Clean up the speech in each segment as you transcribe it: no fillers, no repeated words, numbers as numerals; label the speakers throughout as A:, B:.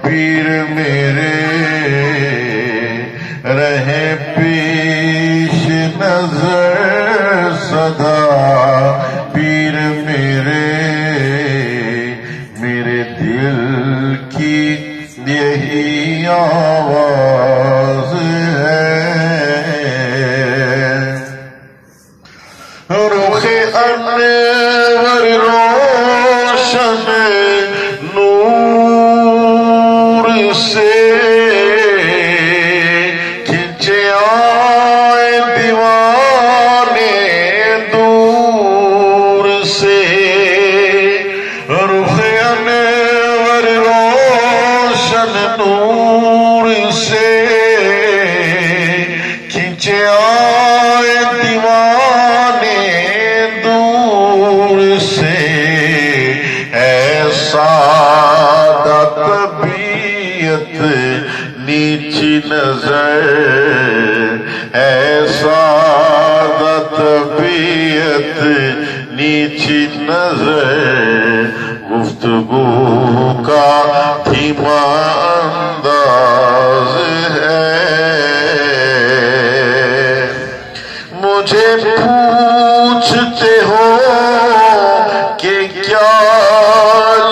A: پیر میرے رہے پیش نظر سدا، پیر میرے دل کی یہی آواز ہے، رخ انور روشن نور سے کھنچے آئے دیوانے دور سے، رخ انور روشن نور سے کھنچے آئے دیوانے دور سے، ایسا طبیعت نیچی نظر، ایسا طبیعت نیچی نظر، گفتگو کا دھیما انداز ہے، مجھے پوچھتے ہو کہ کیا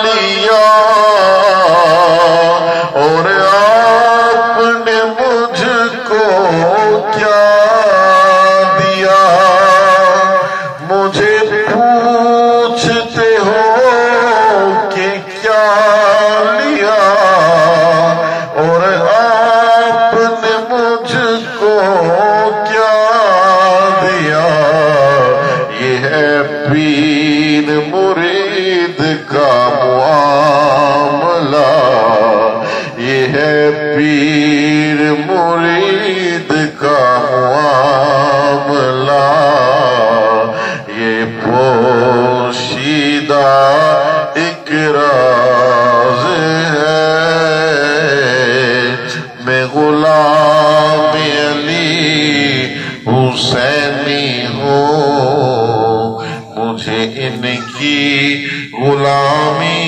A: لیا اور آپ نے مجھ کو کیا دیا، مجھے پوچھتے ہو کہ کیا لیا اور آپ نے مجھ کو کیا دیا، یہ ہے پیر مرید کا معاملہ، یہ ہے پیر مرید کا معاملہ، یہ پوشیدہ ایک راز ہے، میں غلام علی حسینی ہوں، مجھے ان کی غلامی